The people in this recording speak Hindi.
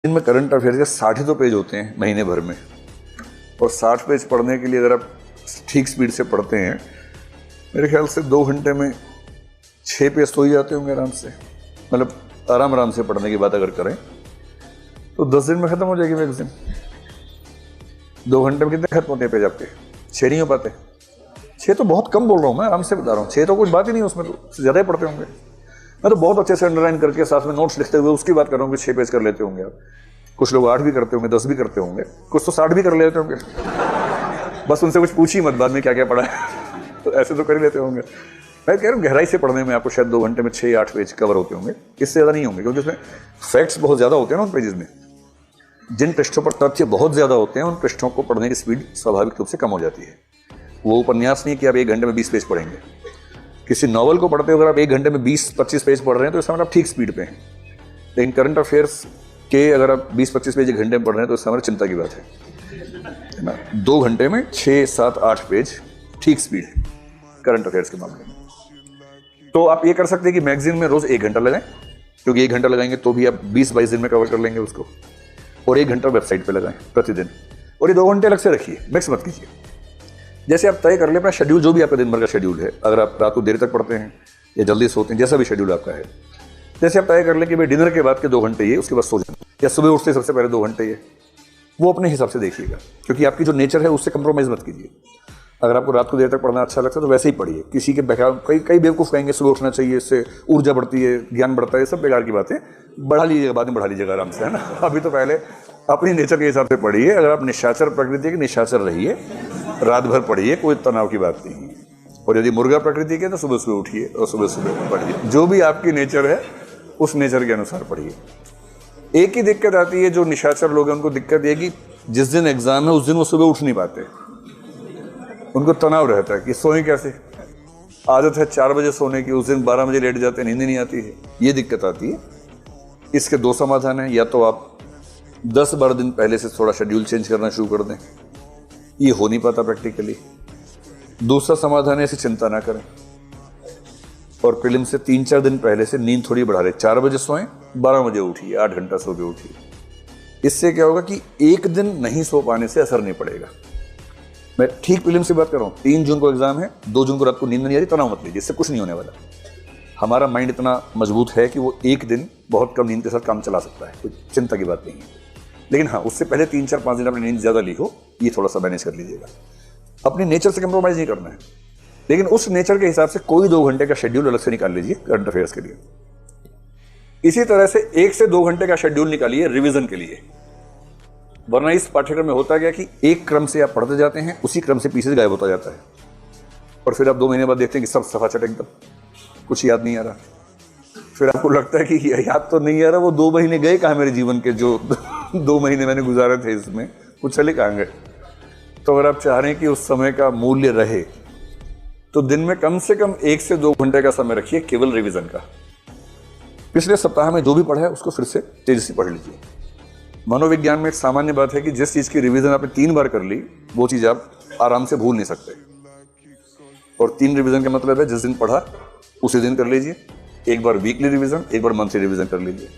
इनमें करंट अफेयर के 60 तो पेज होते हैं महीने भर में, और 60 पेज पढ़ने के लिए अगर आप ठीक स्पीड से पढ़ते हैं, मेरे ख्याल से 2 घंटे में 6 पेज तो ही जाते होंगे आराम से। मतलब आराम से पढ़ने की बात अगर करें तो 10 दिन में खत्म हो जाएगी मैगजीन। 2 घंटे में कितने खत्म होते हैं पेज आपके? 6 नहीं हो पाते। 6 तो बहुत कम बोल रहा हूँ मैं, आराम से बता रहा हूँ। 6 तो कुछ बात ही नहीं, उसमें तो ज़्यादा ही पढ़ते होंगे। मैं तो बहुत अच्छे से अंडरलाइन करके साथ में नोट्स लिखते हुए उसकी बात कर रहा हूँ कि 6 पेज कर लेते होंगे आप। कुछ लोग 8 भी करते होंगे, 10 भी करते होंगे, कुछ तो 60 भी कर लेते होंगे। बस उनसे कुछ पूछिए मत बाद में क्या क्या पढ़ा है। तो ऐसे तो कर ही लेते होंगे। मैं कह रहा हूँ गहराई से पढ़ने में आपको शायद 2 घंटे में 6-8 पेज कवर होते होंगे, इससे ज़्यादा नहीं होंगे, क्योंकि उसमें फैक्ट्स बहुत ज़्यादा होते हैं ना उन पेजेस में। जिन पृष्ठों पर तथ्य बहुत ज़्यादा होते हैं उन पृष्ठों को पढ़ने की स्पीड स्वाभाविक रूप से कम हो जाती है। वो उपन्यास नहीं कि आप 1 घंटे में 20 पेज पढ़ेंगे। किसी नॉवल को पढ़ते हो अगर आप 1 घंटे में 20-25 पेज पढ़ रहे हैं तो इसका मतलब आप ठीक स्पीड पे हैं। लेकिन करंट अफेयर्स के अगर आप 20-25 पेज 1 घंटे में पढ़ रहे हैं तो इसका मतलब चिंता की बात है ना। 2 घंटे में 6-7-8 पेज ठीक स्पीड है करंट अफेयर्स के मामले में। तो आप ये कर सकते हैं कि मैगजीन में रोज 1 घंटा लगाएं, क्योंकि 1 घंटा लगाएंगे तो भी आप 20-22 दिन में कवर कर लेंगे उसको। और 1 घंटा वेबसाइट पे लगाएं प्रतिदिन, और ये 2 घंटे अलग से रखिए, मिक्स मत कीजिए। जैसे आप तय कर ले अपना शेड्यूल, जो भी आपका दिन भर का शेड्यूल है। अगर आप रात को देर तक पढ़ते हैं या जल्दी सोते हैं, जैसा भी शेड्यूल आपका है, जैसे आप तय कर लें कि भाई डिनर के बाद के 2 घंटे ये, उसके बाद सो जाए, या सुबह उठते सबसे पहले 2 घंटे ये, वो अपने हिसाब से देखिएगा। क्योंकि आपकी जो नेचर है उससे कंप्रोमाइज़ मत कीजिए। अगर आपको रात को देर तक पढ़ना अच्छा लगता है तो वैसे ही पढ़िए। किसी के बेकार कई बेवकूफ़ कहेंगे सुबह उठना चाहिए, इससे ऊर्जा बढ़ती है, ज्ञान बढ़ता है, सब बेकार की बातें। बढ़ा लीजिएगा, बाद में बढ़ा लीजिएगा आराम से, है ना। अभी तो पहले अपनी नेचर के हिसाब से पढ़िए। अगर आप निशाचर प्रकृति के, निशाचर रहिए, रात भर पढ़िए, कोई तनाव की बात नहीं है। और यदि मुर्गा प्रकृति के तो सुबह सुबह उठिए और सुबह सुबह पढ़िए। जो भी आपकी नेचर है उस नेचर के अनुसार पढ़िए। एक ही दिक्कत आती है जो निशाचर लोग हैं उनको, दिक्कत ये कि जिस दिन एग्जाम है उस दिन वो सुबह उठ नहीं पाते। उनको तनाव रहता है कि सोएं कैसे। आदत है 4 बजे सोने की, उस दिन 12 बजे लेट जाते हैं, नींद नहीं आती है, ये दिक्कत आती है। इसके 2 समाधान हैं। या तो आप 10-12 दिन पहले से थोड़ा शेड्यूल चेंज करना शुरू कर दें, ये हो नहीं पाता प्रैक्टिकली। दूसरा समाधान है, ऐसी चिंता ना करें और प्रीलिम से 3-4 दिन पहले से नींद थोड़ी बढ़ा लें। 4 बजे सोएं, 12 बजे उठिए, 8 घंटा सो के उठिए। इससे क्या होगा कि 1 दिन नहीं सो पाने से असर नहीं पड़ेगा। मैं ठीक प्रीलिम से बात कर रहा हूँ। 3 जून को एग्जाम है, 2 जून को रात को नींद नहीं आ रही, तनाव मत लीजिए, इससे कुछ नहीं होने वाला। हमारा माइंड इतना मजबूत है कि वो 1 दिन बहुत कम नींद के साथ काम चला सकता है, कोई चिंता की बात नहीं है। लेकिन हाँ, उससे पहले 3-4-5 दिन अपनी नींद ज़्यादा ली हो, ये थोड़ा सा मैनेज कर लीजिएगा। अपनी नेचर से कंप्रोमाइज़ नहीं करना है, लेकिन उस नेचर के हिसाब से कोई 2 घंटे का शेड्यूल अलग से निकाल लीजिए करंट अफेयर्स के लिए। इसी तरह से 1 से 2 घंटे का शेड्यूल निकालिए रिवीजन के लिए। वरना इस पाठ्यक्रम में होता क्या कि एक क्रम से आप पढ़ते जाते हैं, उसी क्रम से पीछे गायब होता जाता है, और फिर आप 2 महीने बाद देखते हैं कि सब सफाचट एकदम, कुछ याद नहीं आ रहा। फिर आपको लगता है कि याद तो नहीं आ रहा, वो 2 महीने गए कहाँ मेरे जीवन के, जो 2 महीने मैंने गुजारे थे इसमें, कुछ चले कहाँ गए। तो अगर आप चाह रहे हैं कि उस समय का मूल्य रहे तो दिन में कम से कम 1 से 2 घंटे का समय रखिए केवल रिवीजन का। पिछले सप्ताह में जो भी पढ़ा है उसको फिर से तेजी से पढ़ लीजिए। मनोविज्ञान में एक सामान्य बात है कि जिस चीज़ की रिवीजन आपने 3 बार कर ली, वो चीज़ आप आराम से भूल नहीं सकते। और 3 रिवीजन का मतलब है जिस दिन पढ़ा उसी दिन कर लीजिए। एक बार वीकली रिवीजन, एक बार मंथली रिवीजन कर लीजिए।